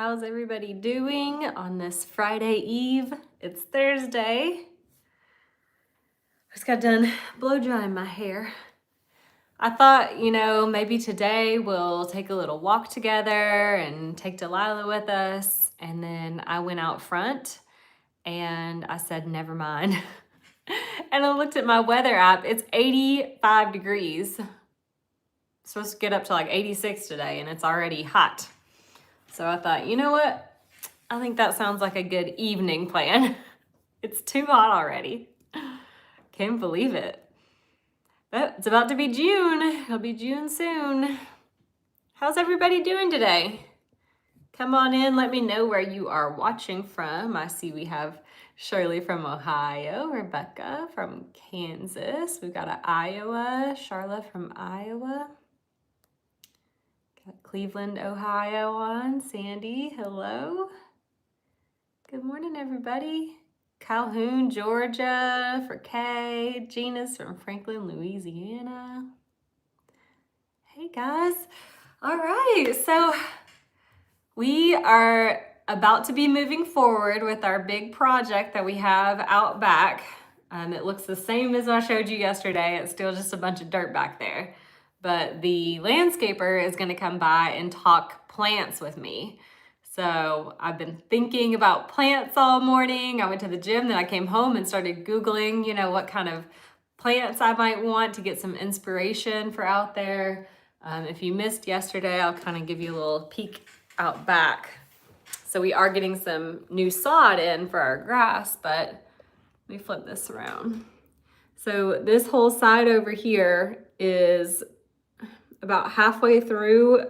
How's everybody doing on this Friday Eve? It's Thursday. Just got done blow drying my hair. I thought, maybe today we'll take a little walk together and take Delilah with us. And then I went out front and I said, never mind. And I looked at my weather app. It's 85 degrees. Supposed to get up to like 86 today and it's already hot. So I thought, you know what? I think that sounds like a good evening plan. It's too hot already. Can't believe it. But it's about to be June. It'll be June soon. How's everybody doing today? Come on in, let me know where you are watching from. I see we have Shirley from Ohio, Rebecca from Kansas. We've got an Iowa, Charlotte from Iowa. Got Cleveland, Ohio on. Sandy, hello. Good morning, everybody. Calhoun, Georgia for Kay. Gina's from Franklin, Louisiana. Hey, guys. All right, so we are about to be moving forward with our big project that we have out back. It looks the same as I showed you yesterday. It's still just a bunch of dirt back there. But the landscaper is going to come by and talk plants with me. So I've been thinking about plants all morning. I went to the gym, then I came home and started Googling, what kind of plants I might want to get some inspiration for out there. If you missed yesterday, I'll kind of give you a little peek out back. So we are getting some new sod in for our grass, but let me flip this around. So this whole side over here is about halfway through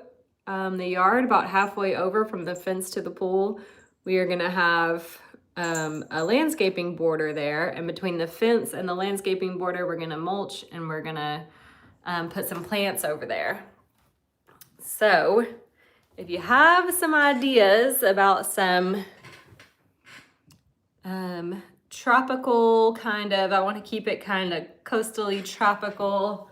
the yard, about halfway over from the fence to the pool. We are gonna have a landscaping border there, and between the fence and the landscaping border, we're gonna mulch and we're gonna put some plants over there. So if you have some ideas about some tropical kind of, I want to keep it kind of coastally tropical.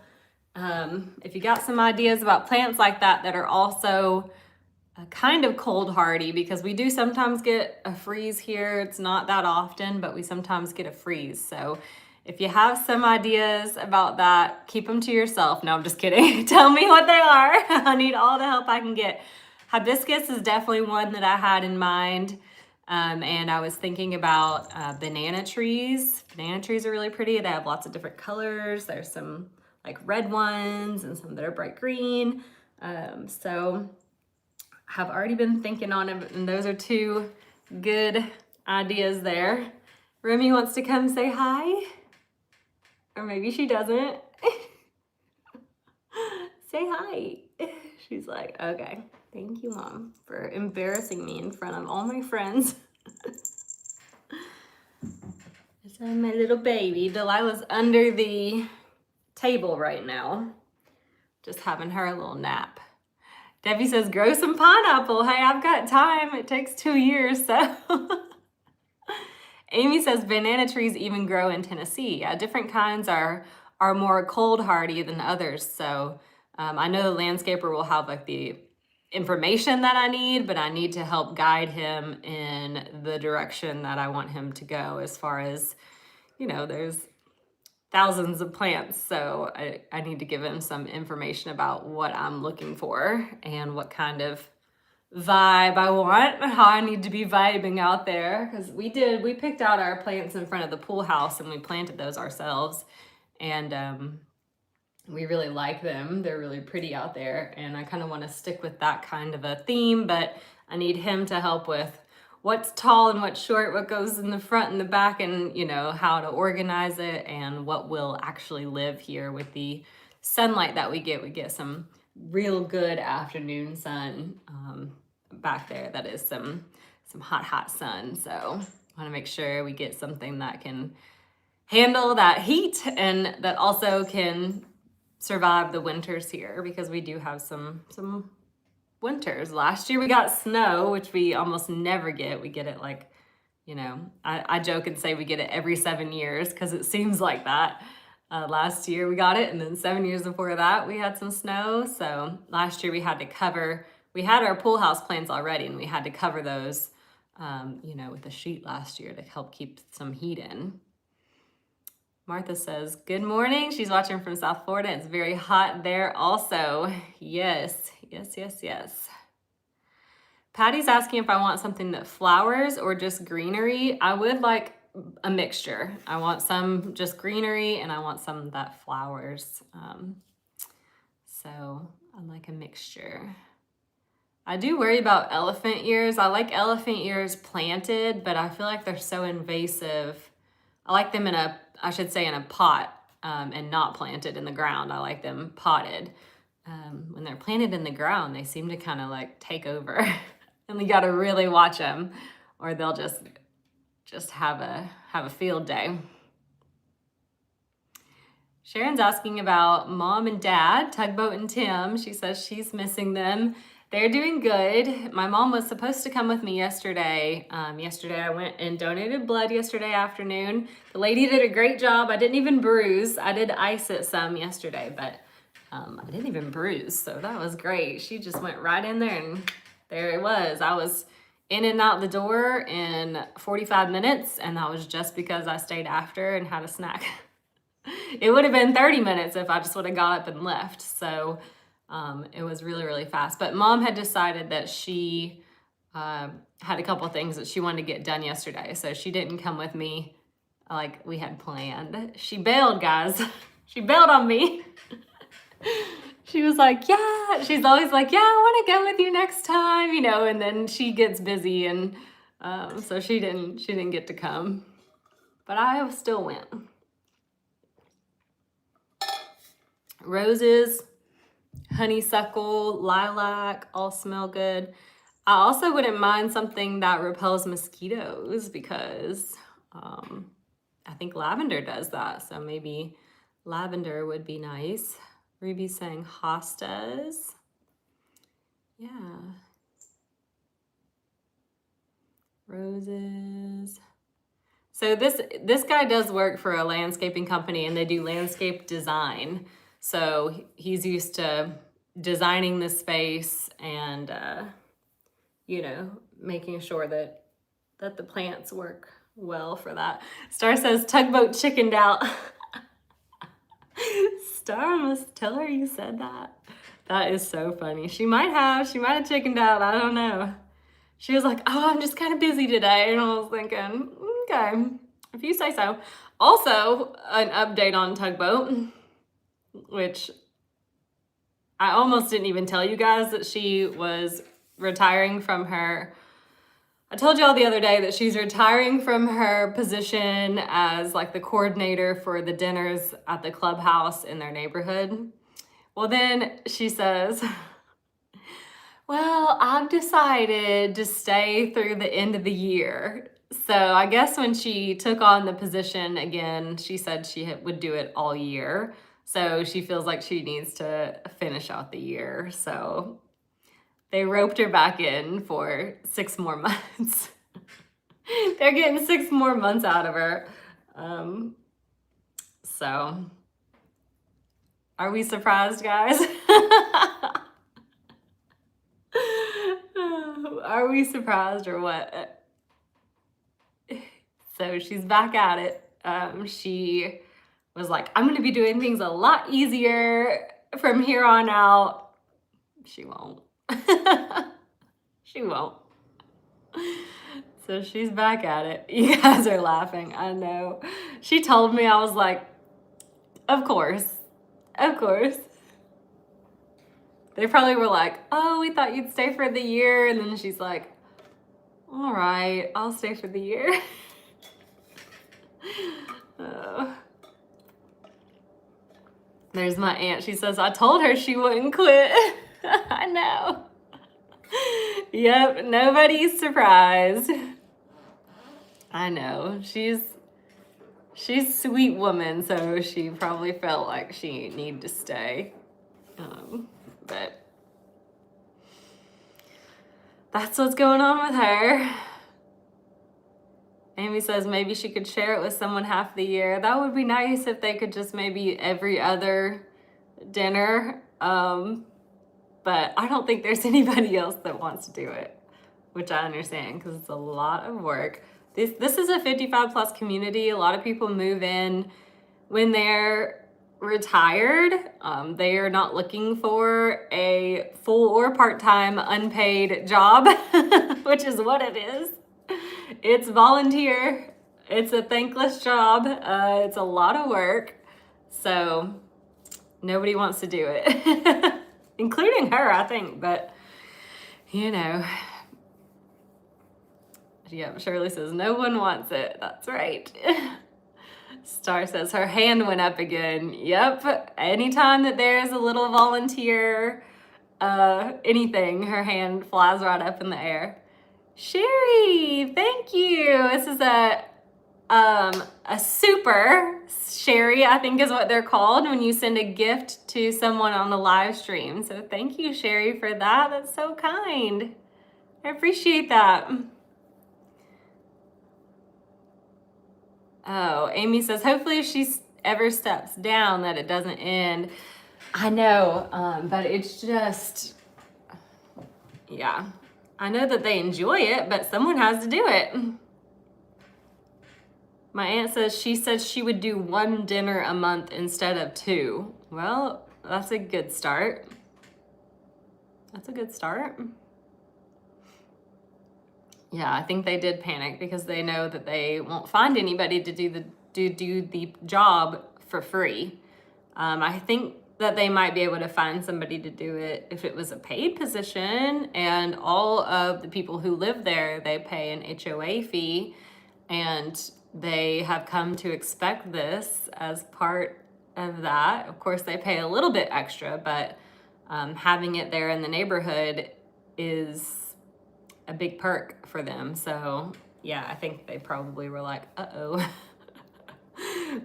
If you got some ideas about plants like that that are also kind of cold hardy, because we do sometimes get a freeze here. It's not that often, but we sometimes get a freeze. So if you have some ideas about that, keep them to yourself. No, I'm just kidding. Tell me what they are. I need all the help I can get. Hibiscus is definitely one that I had in mind. And I was thinking about banana trees. Banana trees are really pretty. They have lots of different colors. There's some like red ones and some that are bright green. So have already been thinking on it, and those are two good ideas there. Remy wants to come say hi, or maybe she doesn't. Say hi. She's like, okay, thank you, Mom, for embarrassing me in front of all my friends. So my little baby, Delilah's under the table right now, just having her little nap. Debbie says, grow some pineapple. Hey, I've got time. It takes 2 years, so. Amy says banana trees even grow in Tennessee. Yeah, different kinds are more cold hardy than others. So I know the landscaper will have like the information that I need, but I need to help guide him in the direction that I want him to go as far as, there's thousands of plants, so I need to give him some information about what I'm looking for and what kind of vibe I want, how I need to be vibing out there. Because we picked out our plants in front of the pool house and we planted those ourselves, and we really like them. They're really pretty out there, and I kind of want to stick with that kind of a theme, but I need him to help with what's tall and what's short, what goes in the front and the back, and how to organize it and what will actually live here with the sunlight that we get. We get some real good afternoon sun back there. That is some hot sun. So I want to make sure we get something that can handle that heat and that also can survive the winters here, because we do have some winters. Last year we got snow, which we almost never get. We get it like, I joke and say we get it every 7 years because it seems like that. Last year we got it, and then 7 years before that we had some snow. So last year we had to cover we had our pool house plants already, and we had to cover those, with a sheet last year to help keep some heat in. Martha says, good morning. She's watching from South Florida. It's very hot there also. Yes, yes, yes, yes. Patty's asking if I want something that flowers or just greenery. I would like a mixture. I want some just greenery and I want some that flowers. So I like a mixture. I do worry about elephant ears. I like elephant ears planted, but I feel like they're so invasive. I like them in a pot, and not planted in the ground. I like them potted. When they're planted in the ground, they seem to kind of like take over. And we got to really watch them, or they'll just have a field day. Sharon's asking about mom and dad, Tugboat and Tim. She says she's missing them. They're doing good. My mom was supposed to come with me yesterday. Yesterday I went and donated blood yesterday afternoon. The lady did a great job. I didn't even bruise. I did ice it some yesterday, but I didn't even bruise, so that was great. She just went right in there and there it was. I was in and out the door in 45 minutes, and that was just because I stayed after and had a snack. It would have been 30 minutes if I just would have got up and left. So it was really, really fast. But mom had decided that she had a couple of things that she wanted to get done yesterday. So she didn't come with me like we had planned. She bailed, guys. She bailed on me. She was like, yeah, she's always like, yeah, I want to go with you next time, and then she gets busy, and so she didn't get to come. But I still went. Roses, honeysuckle, lilac, all smell good. I also wouldn't mind something that repels mosquitoes because I think lavender does that. So maybe lavender would be nice. Ruby's saying hostas. Yeah. Roses. So this guy does work for a landscaping company, and they do landscape design. So he's used to designing the space and making sure that the plants work well for that. Star says Tugboat chickened out. Star, I must tell her you said that. That is so funny. She might have chickened out. I don't know. She was like, oh, I'm just kind of busy today. And I was thinking, okay, if you say so. Also, an update on Tugboat, which I almost didn't even tell you guys that she was retiring from her. I told y'all the other day that she's retiring from her position as like the coordinator for the dinners at the clubhouse in their neighborhood. Well, then she says, well, I've decided to stay through the end of the year. So I guess when she took on the position again, she said she would do it all year. So she feels like she needs to finish out the year. So they roped her back in for 6 more months. They're getting 6 more months out of her. So are we surprised, guys? Are we surprised or what? So she's back at it. She was like, I'm going to be doing things a lot easier from here on out. She won't. She won't. So she's back at it. You guys are laughing. I know. She told me, I was like, of course. Of course. They probably were like, oh, we thought you'd stay for the year. And then she's like, all right, I'll stay for the year. Oh. There's my aunt. She says, I told her she wouldn't quit. I know. Yep, nobody's surprised. I know. She's a sweet woman, so she probably felt like she needed to stay. But that's what's going on with her. Amy says maybe she could share it with someone half the year. That would be nice if they could just maybe every other dinner. but I don't think there's anybody else that wants to do it, which I understand because it's a lot of work. This is a 55 plus community. A lot of people move in when they're retired. They are not looking for a full or part-time unpaid job, which is what it is. It's volunteer. It's a thankless job. It's a lot of work. So nobody wants to do it, including her, I think. But, you know, yep, Shirley says, no one wants it. That's right. Star says her hand went up again. Yep. Anytime that there's a little volunteer, anything, her hand flies right up in the air. Sherry, thank you. This is a super Sherry, I think is what they're called when you send a gift to someone on the live stream. So thank you, Sherry, for that. That's so kind. I appreciate that. Oh, Amy says, hopefully if she ever steps down that it doesn't end. I know, but it's just, yeah. I know that they enjoy it, but someone has to do it. My aunt says she said she would do 1 dinner a month instead of 2. Well, that's a good start. That's a good start. Yeah, I think they did panic because they know that they won't find anybody to do the job for free. I think that they might be able to find somebody to do it if it was a paid position, and all of the people who live there, they pay an HOA fee, and they have come to expect this as part of that. Of course, they pay a little bit extra, but having it there in the neighborhood is a big perk for them. So yeah, I think they probably were like, uh-oh,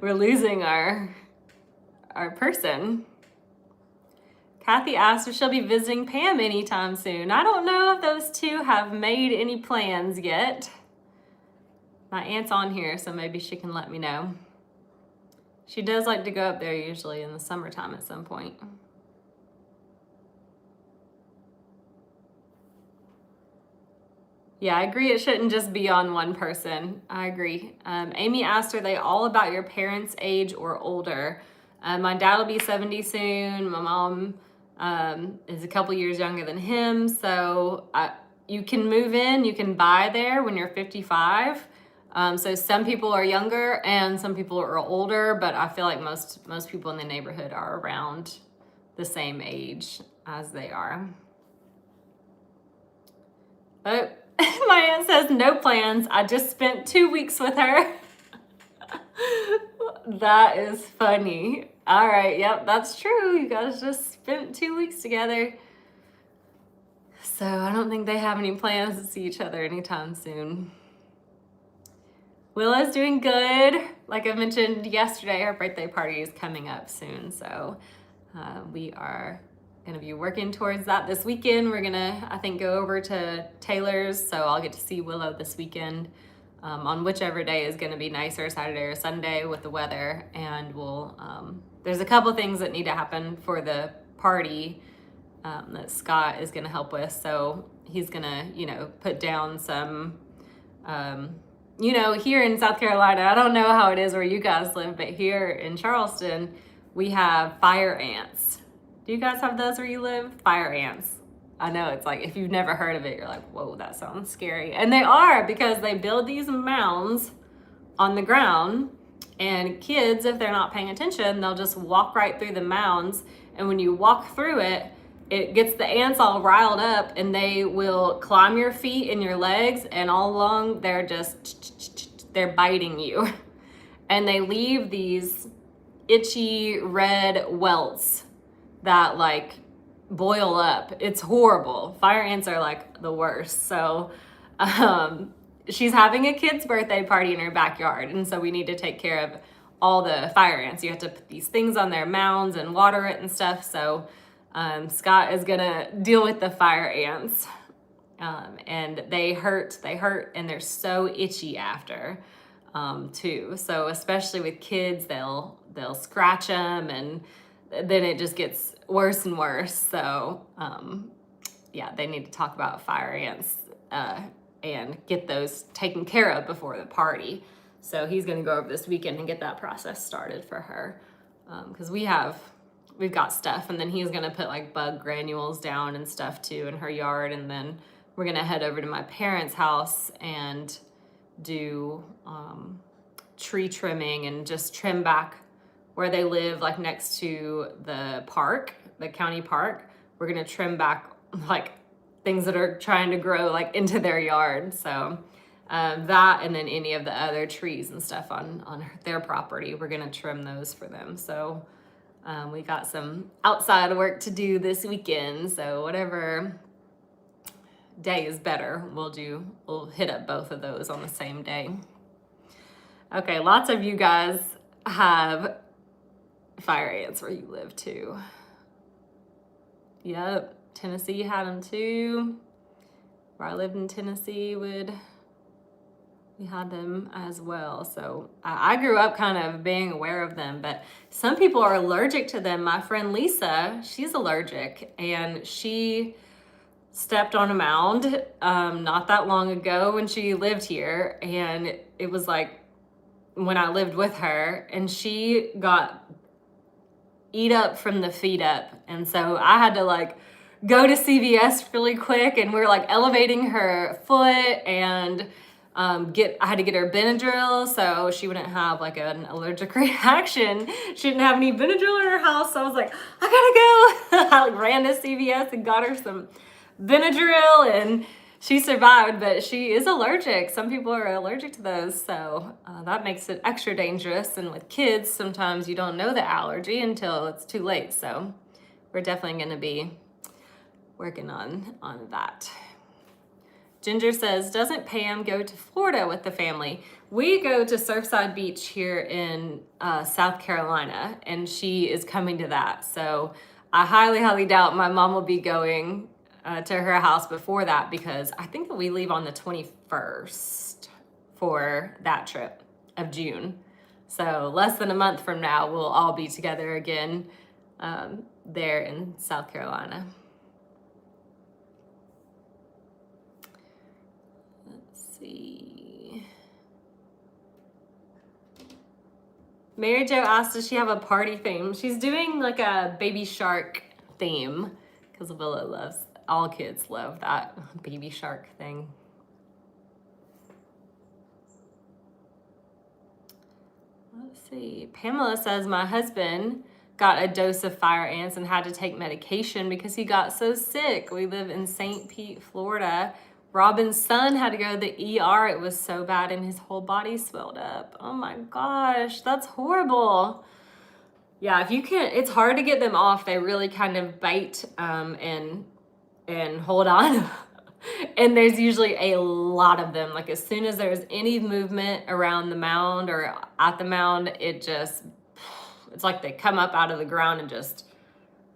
we're losing our person. Kathy asked if she'll be visiting Pam anytime soon. I don't know if those two have made any plans yet. My aunt's on here, so maybe she can let me know. She does like to go up there usually in the summertime at some point. Yeah, I agree. It shouldn't just be on one person. I agree. Amy asked, are they all about your parents' age or older? My dad will be 70 soon. My mom is a couple years younger than him. So you can move in, you can buy there when you're 55. So some people are younger and some people are older, but I feel like most people in the neighborhood are around the same age as they are. But my aunt says no plans. I just spent 2 weeks with her. That is funny. All right, yep, that's true. You guys just spent 2 weeks together. So I don't think they have any plans to see each other anytime soon. Willa's doing good. Like I mentioned yesterday, her birthday party is coming up soon. So we are gonna be working towards that this weekend. We're gonna, I think, go over to Taylor's, so I'll get to see Willow this weekend on whichever day is gonna be nicer, Saturday or Sunday with the weather. And we'll, there's a couple things that need to happen for the party that Scott is gonna help with. So he's gonna, put down some, here in South Carolina, I don't know how it is where you guys live, but here in Charleston, we have fire ants. Do you guys have those where you live? Fire ants. I know, it's like, if you've never heard of it, you're like, whoa, that sounds scary. And they are, because they build these mounds on the ground, and kids, if they're not paying attention, they'll just walk right through the mounds. And when you walk through it, it gets the ants all riled up, and they will climb your feet and your legs, and all along they're biting you. And they leave these itchy red welts that like boil up. It's horrible. Fire ants are like the worst. So she's having a kid's birthday party in her backyard, and so we need to take care of all the fire ants. You have to put these things on their mounds and water it and stuff. So Scott is gonna deal with the fire ants, and they hurt, and they're so itchy after too. So especially with kids, they'll scratch them, and then it just gets worse and worse. So yeah, they need to talk about fire ants and get those taken care of before the party. So he's going to go over this weekend and get that process started for her, because we've got stuff, and then he's going to put like bug granules down and stuff too in her yard, and then we're going to head over to my parents' house and do tree trimming and just trim back where they live, like next to the park, the county park. We're going to trim back like things that are trying to grow like into their yard. So that, and then any of the other trees and stuff on their property, we're going to trim those for them. So we got some outside work to do this weekend. So whatever day is better, we'll hit up both of those on the same day. Okay, lots of you guys have fire ants where you live too. Yep, Tennessee had them too. Where I lived in Tennessee, we had them as well. So I grew up kind of being aware of them, but some people are allergic to them. My friend Lisa, she's allergic, and she stepped on a mound not that long ago when she lived here, and it was like when I lived with her, and she got eat up from the feet up. And so I had to like go to CVS really quick, and we were like elevating her foot, and I had to get her Benadryl so she wouldn't have like an allergic reaction. She didn't have any Benadryl in her house, so I was like, I gotta go. I like ran to CVS and got her some Benadryl, and she survived, but she is allergic. Some people are allergic to those, so that makes it extra dangerous. And with kids, sometimes you don't know the allergy until it's too late. So we're definitely going to be working on that. Ginger says, doesn't Pam go to Florida with the family? We go to Surfside Beach here in South Carolina, and she is coming to that. So I highly, highly doubt my mom will be going to her house before that, because I think that we leave on the 21st for that trip of June. So less than a month from now, we'll all be together again there in South Carolina. Let's see. Mary Jo asked, does she have a party theme? She's doing like a baby shark theme, because Willa loves, all kids love that baby shark thing. Let's see. Pamela says, my husband got a dose of fire ants and had to take medication because he got so sick. We live in St. Pete, Florida. Robin's son had to go to the ER. It was so bad, and his whole body swelled up. Oh my gosh, that's horrible. Yeah, if you can't, it's hard to get them off. They really kind of bite and hold on. And there's usually a lot of them. Like as soon as there's any movement around the mound or at the mound, it's like they come up out of the ground and just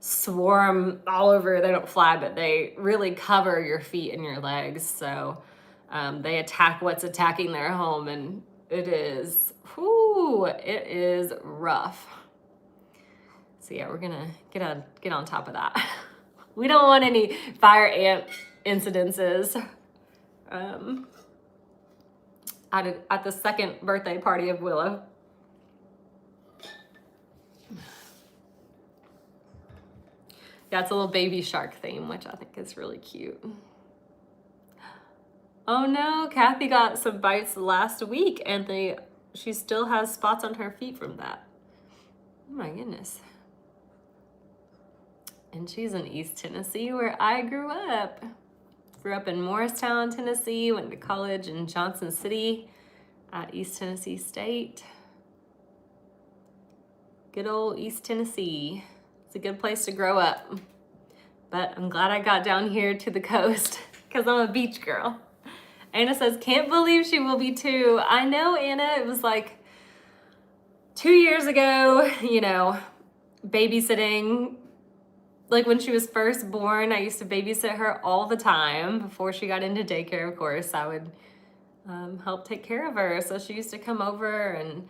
swarm all over. They don't fly, but they really cover your feet and your legs. So they attack what's attacking their home, and it is rough. So yeah, we're gonna get on top of that. We don't want any fire ant incidences at the second birthday party of Willow. Yeah, it's a little baby shark theme, which I think is really cute. Oh no, Kathy got some bites last week, and she still has spots on her feet from that. Oh my goodness. And she's in East Tennessee, where I grew up. Grew up in Morristown, Tennessee, went to college in Johnson City at East Tennessee State. Good old East Tennessee. It's a good place to grow up. But I'm glad I got down here to the coast because I'm a beach girl. Anna says, can't believe she will be 2. I know, Anna, it was like 2 years ago, babysitting. Like when she was first born, I used to babysit her all the time. Before she got into daycare, of course, I would help take care of her. So she used to come over, and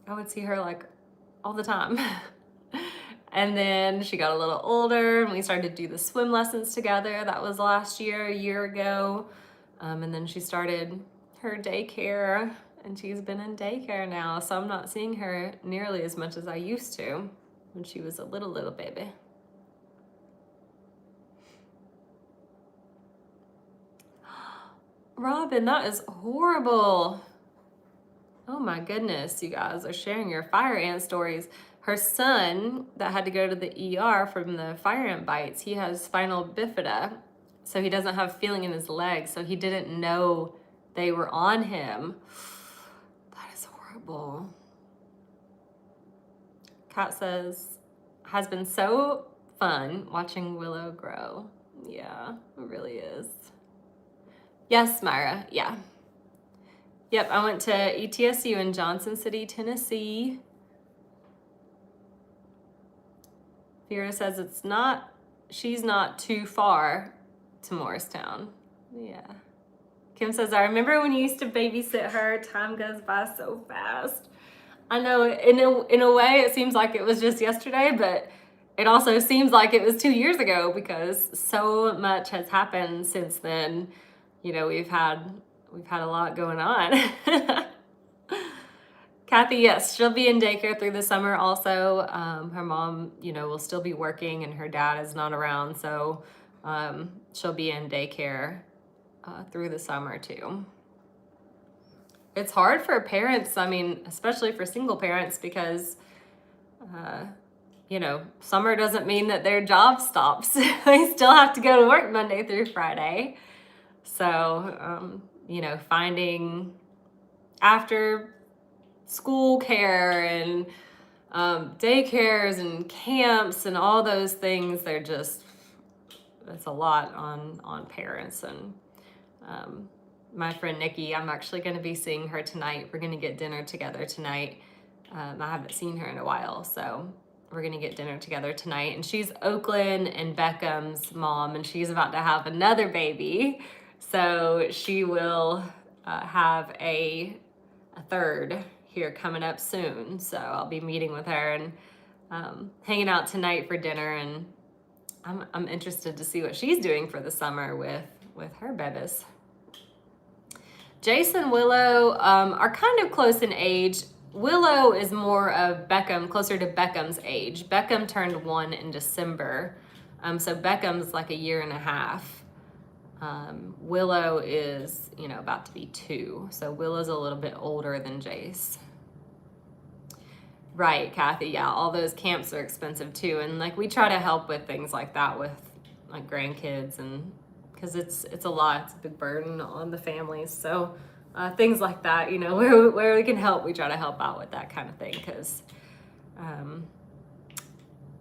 I would see her like all the time. And then she got a little older and we started to do the swim lessons together. That was last year, a year ago. And then she started her daycare and she's been in daycare now. So I'm not seeing her nearly as much as I used to when she was a little baby. Robin, that is horrible. Oh my goodness, you guys are sharing your fire ant stories. Her son that had to go to the ER from the fire ant bites, he has spinal bifida, so he doesn't have feeling in his legs, so he didn't know they were on him. That is horrible. Kat says, has been so fun watching Willow grow. Yeah, it really is. Yes, Myra, yeah. Yep, I went to ETSU in Johnson City, Tennessee. Vera says she's not too far to Morristown. Yeah. Kim says, I remember when you used to babysit her, time goes by so fast. I know, in a way, it seems like it was just yesterday, but it also seems like it was 2 years ago because so much has happened since then. You know, we've had a lot going on. Kathy, yes, she'll be in daycare through the summer also. Her mom, will still be working and her dad is not around. So she'll be in daycare through the summer too. It's hard for parents, especially for single parents because, summer doesn't mean that their job stops. They still have to go to work Monday through Friday. So, finding after school care and daycares and camps and all those things, it's a lot on parents. And my friend Nikki, I'm actually going to be seeing her tonight. We're going to get dinner together tonight. I haven't seen her in a while, so we're going to get dinner together tonight. And she's Oakland and Beckham's mom, and she's about to have another baby. So she will have a third here coming up soon. So I'll be meeting with her and hanging out tonight for dinner. And I'm interested to see what she's doing for the summer with her babies. Jace and Willow are kind of close in age. Willow is more of Beckham, closer to Beckham's age. Beckham turned 1 in December. So Beckham's like a year and a half. Willow is, about to be 2. So Willow's a little bit older than Jace. Right, Kathy. Yeah, all those camps are expensive too. And we try to help with things like that with grandkids, and because it's a lot, it's a big burden on the families. So things like that, where we can help, we try to help out with that kind of thing. Because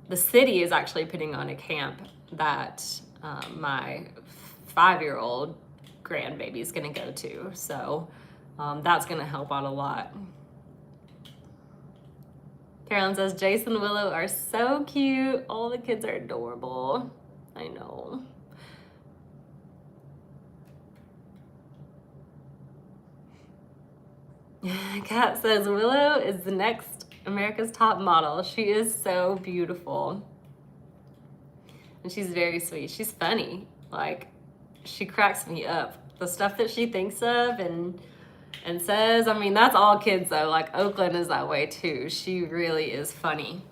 the city is actually putting on a camp that my 5-year-old grandbaby is going to go to. So that's going to help out a lot. Carolyn says, Jace and Willow are so cute. All the kids are adorable. I know. Kat says, Willow is the next America's Top Model. She is so beautiful. And she's very sweet. She's funny. She cracks me up. The stuff that she thinks of and says, that's all kids though. Oakland is that way too. She really is funny.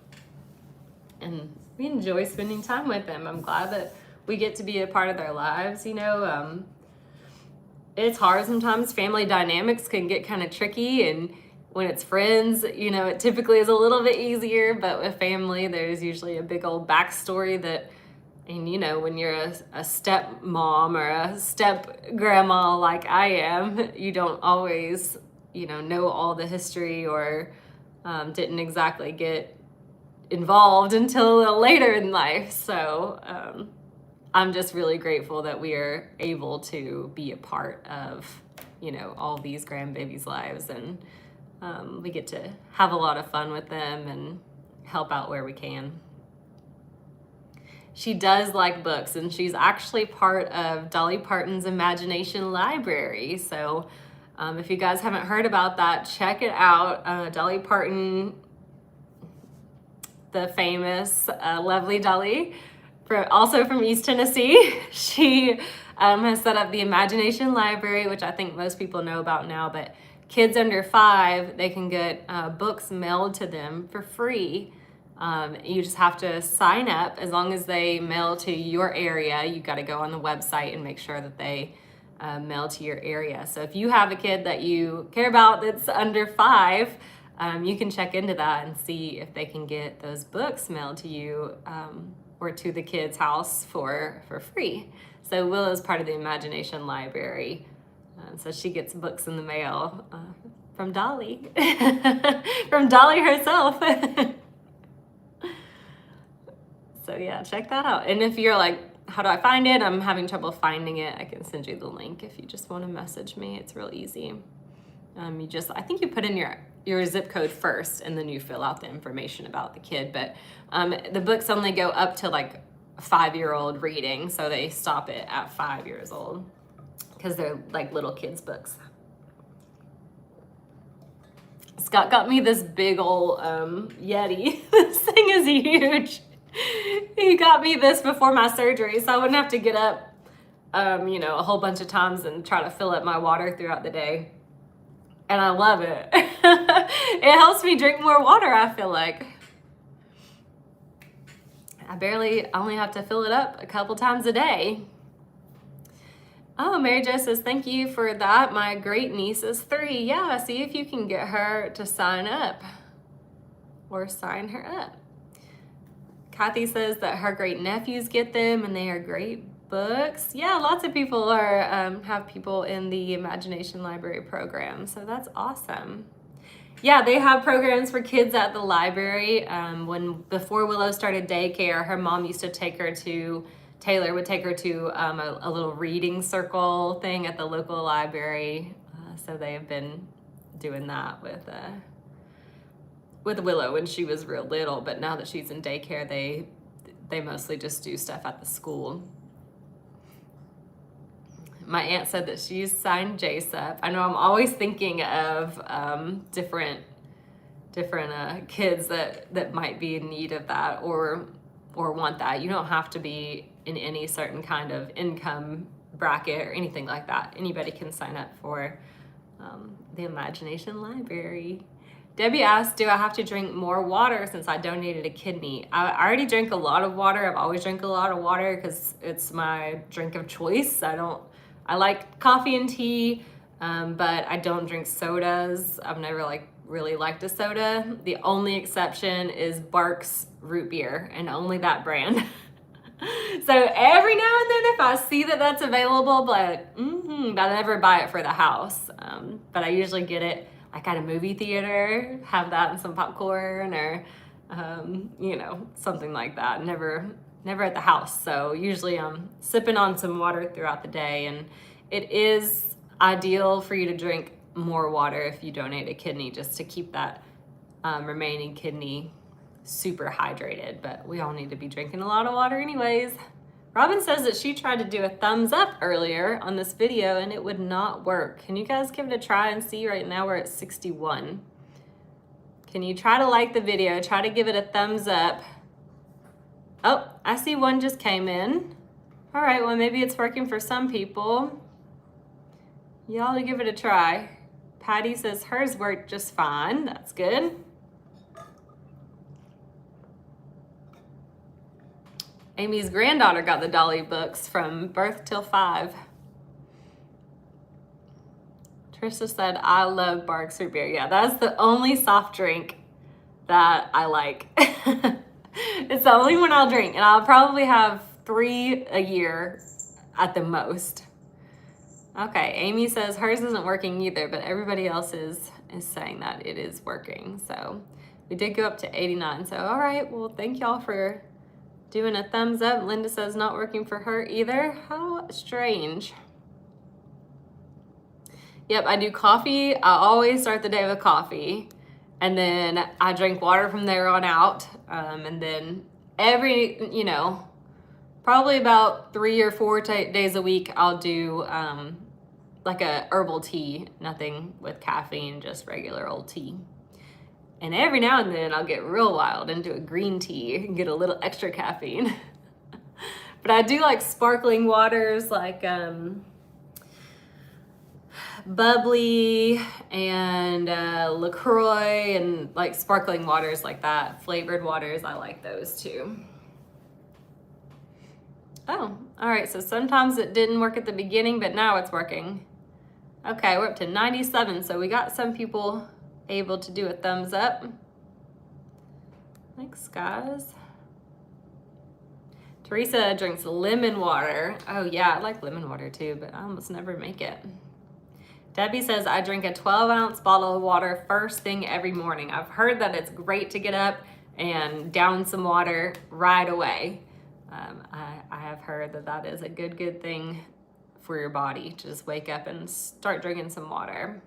And we enjoy spending time with them. I'm glad that we get to be a part of their lives. It's hard sometimes. Family dynamics can get kind of tricky, and when it's friends, it typically is a little bit easier, but with family, there's usually a big old backstory when you're a stepmom or a step grandma like I am, you don't always, know all the history or didn't exactly get involved until later in life. So I'm just really grateful that we are able to be a part of, all these grandbabies' lives, and we get to have a lot of fun with them and help out where we can. She does like books, and she's actually part of Dolly Parton's Imagination Library. So if you guys haven't heard about that, check it out. Dolly Parton the famous lovely Dolly, also from East Tennessee. She has set up the Imagination Library, which I think most people know about now, but kids under 5, they can get books mailed to them for free. You just have to sign up. As long as they mail to your area, you got to go on the website and make sure that they mail to your area. So if you have a kid that you care about that's under 5, you can check into that and see if they can get those books mailed to you or to the kid's house for free. So Willow is part of the Imagination Library. So she gets books in the mail from Dolly, from Dolly herself. So yeah, check that out. And if you're like, how do I find it? I'm having trouble finding it. I can send you the link if you just want to message me. It's real easy. I think you put in your zip code first and then you fill out the information about the kid. But the books only go up to like 5-year-old reading. So they stop it at 5 years old because they're like little kids books. Scott got me this big old Yeti. This thing is huge. He got me this before my surgery so I wouldn't have to get up, a whole bunch of times and try to fill up my water throughout the day. And I love it. It helps me drink more water, I feel like. I only have to fill it up a couple times a day. Oh, Mary Jo says, thank you for that. My great niece is 3. Yeah, see if you can get her to sign up or sign her up. Kathy says that her great nephews get them and they are great books. Yeah, lots of people have people in the Imagination Library program, so that's awesome. Yeah, they have programs for kids at the library. Before Willow started daycare, her mom used to Taylor would take her to a little reading circle thing at the local library. So they have been doing that with Willow when she was real little, but now that she's in daycare, they mostly just do stuff at the school. My aunt said that she's signed Jace up. I know I'm always thinking of different kids that might be in need of that or want that. You don't have to be in any certain kind of income bracket or anything like that. Anybody can sign up for the Imagination Library. Debbie asked, do I have to drink more water since I donated a kidney? I already drink a lot of water. I've always drank a lot of water because it's my drink of choice. I like coffee and tea, but I don't drink sodas. I've never really liked a soda. The only exception is Barq's root beer, and only that brand. So every now and then if I see that that's available, but I never buy it for the house. But I usually get it like at a movie theater, have that and some popcorn or, something like that. Never at the house. So usually I'm sipping on some water throughout the day, and it is ideal for you to drink more water if you donate a kidney just to keep that remaining kidney super hydrated, but we all need to be drinking a lot of water anyways. Robin says that she tried to do a thumbs up earlier on this video and it would not work. Can you guys give it a try and see? Right now we're at 61. Can you try to like the video? Try to give it a thumbs up. Oh, I see one just came in. All right, well, maybe it's working for some people. Y'all give it a try. Patty says hers worked just fine. That's good. Amy's granddaughter got the Dolly books from birth till 5. Trisha said, I love Barq's root beer. Yeah, that's the only soft drink that I like. It's the only one I'll drink, and I'll probably have 3 a year at the most. Okay, Amy says hers isn't working either, but everybody else is saying that it is working. So we did go up to 89. So all right, well, thank y'all for doing a thumbs up. Linda says not working for her either. How strange. Yep, I do coffee. I always start the day with coffee. And then I drink water from there on out. And then probably about 3 or 4 days a week, I'll do like a herbal tea, nothing with caffeine, just regular old tea. And every now and then I'll get real wild and do a green tea and get a little extra caffeine. But I do like sparkling waters like bubbly and LaCroix and like sparkling waters like that. Flavored waters, I like those too. Oh, all right, so sometimes it didn't work at the beginning, but now it's working. Okay, we're up to 97, so we got some people able to do a thumbs up. Thanks, guys. Teresa drinks lemon water. Oh yeah, I like lemon water too, but I almost never make it. Debbie says, I drink a 12-ounce bottle of water first thing every morning. I've heard that it's great to get up and down some water right away. I have heard that that is a good thing for your body to just wake up and start drinking some water.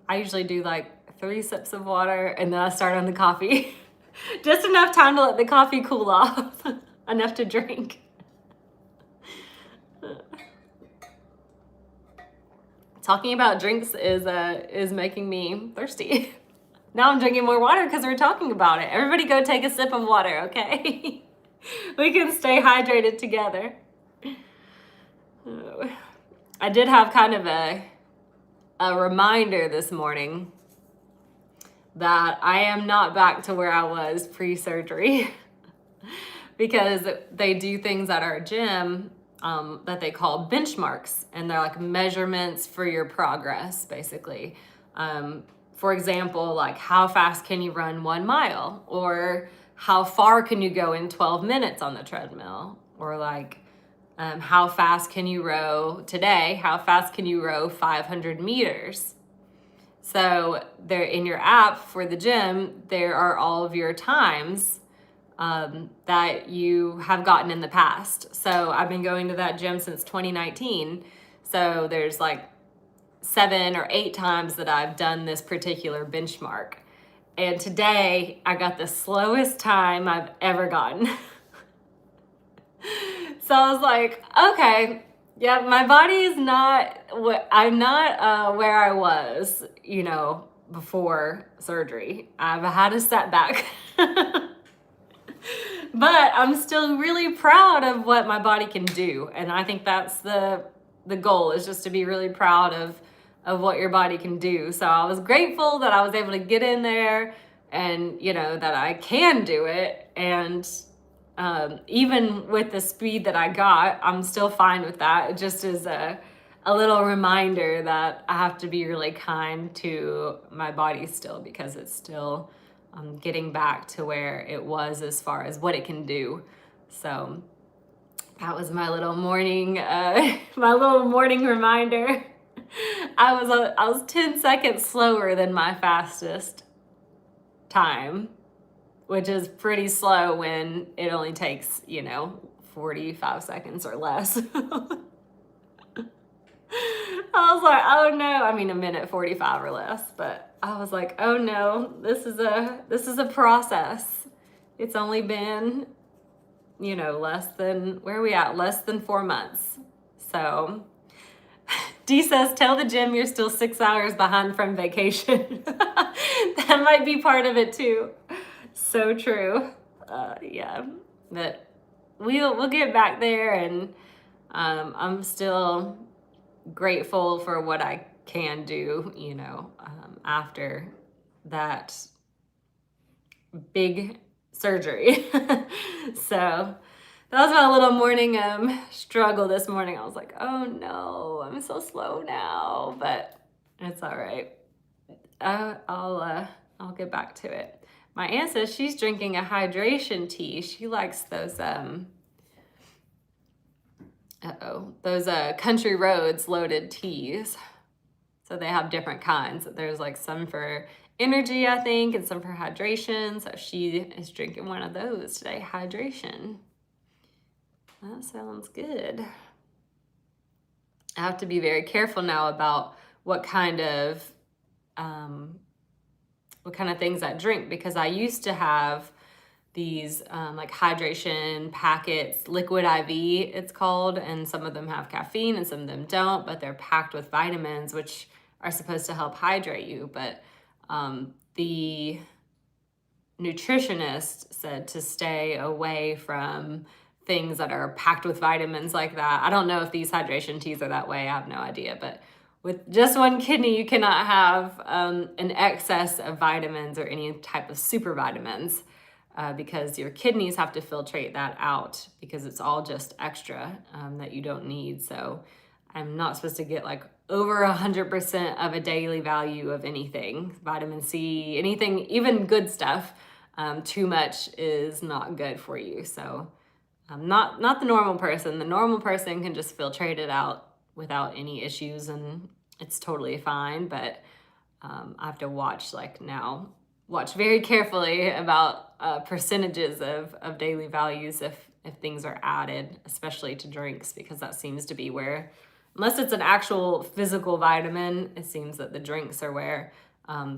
I usually do like 3 sips of water and then I start on the coffee. Just enough time to let the coffee cool off, enough to drink. Talking about drinks is making me thirsty. Now I'm drinking more water because we're talking about it. Everybody go take a sip of water, okay? We can stay hydrated together. I did have kind of a reminder this morning that I am not back to where I was pre-surgery because they do things at our gym that they call benchmarks, and they're like measurements for your progress, basically. For example, like how fast can you run 1 mile, or how far can you go in 12 minutes on the treadmill, or like how fast can you row today? How fast can you row 500 meters? So there in your app for the gym, there are all of your times that you have gotten in the past. So I've been going to that gym since 2019. So there's like 7 or 8 times that I've done this particular benchmark. And today I got the slowest time I've ever gotten. So I was like, okay, yeah, my body is not I'm not where I was, you know, before surgery. I've had a setback. But I'm still really proud of what my body can do. And I think that's the goal, is just to be really proud of what your body can do. So I was grateful that I was able to get in there and, you know, that I can do it. And even with the speed that I got, I'm still fine with that. It just is a little reminder that I have to be really kind to my body still, because it's still getting back to where it was as far as what it can do. So that was my little morning, reminder. I was 10 seconds slower than my fastest time, which is pretty slow when it only takes, you know, 45 seconds or less. I was like, oh no, I mean a minute 45 or less, but I was like, oh no, this is a process. It's only been, you know, less than 4 months. So Dee says, tell the gym you're still 6 hours behind from vacation. That might be part of it too. So true. Yeah, but we'll get back there, and I'm still grateful for what I can do, you know, after that big surgery. So that was my little morning struggle this morning. I was like, oh no, I'm so slow now, but it's all right. I'll get back to it. My aunt says she's drinking a hydration tea. She likes those Country Roads loaded teas. So they have different kinds. There's like some for energy, I think, and some for hydration. So she is drinking one of those today, hydration. That sounds good. I have to be very careful now about what kind of things I drink, because I used to have these like hydration packets, Liquid IV it's called, and some of them have caffeine and some of them don't, but they're packed with vitamins which are supposed to help hydrate you. But the nutritionist said to stay away from things that are packed with vitamins like that. I don't know if these hydration teas are that way. I have no idea. But with just one kidney, you cannot have an excess of vitamins or any type of super vitamins because your kidneys have to filtrate that out because it's all just extra that you don't need. So I'm not supposed to get like over 100% of a daily value of anything, vitamin C, anything, even good stuff. Too much is not good for you. So not the normal person. The normal person can just filtrate it out without any issues and it's totally fine. But I have to watch very carefully about percentages of daily values if things are added, especially to drinks, because that seems to be where, unless it's an actual physical vitamin, it seems that the drinks are where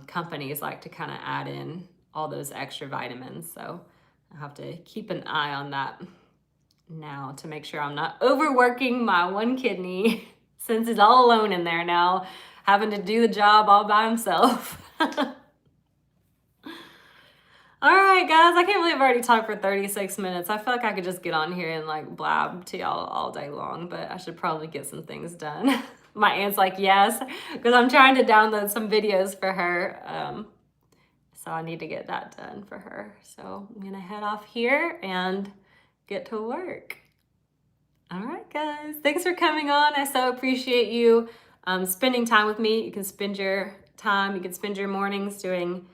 companies like to kind of add in all those extra vitamins. So I have to keep an eye on that now to make sure I'm not overworking my one kidney since he's all alone in there now, having to do the job all by himself. All right, guys, I can't believe I've already talked for 36 minutes. I feel like I could just get on here and like blab to y'all all day long, but I should probably get some things done. My aunt's like, yes, because I'm trying to download some videos for her. So I need to get that done for her. So I'm gonna head off here and get to work. All right, guys, thanks for coming on. I so appreciate you spending time with me. You can spend your time, you can spend your mornings doing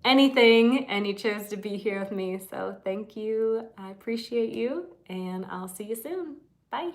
anything, and you chose to be here with me. So thank you. I appreciate you, and I'll see you soon. Bye.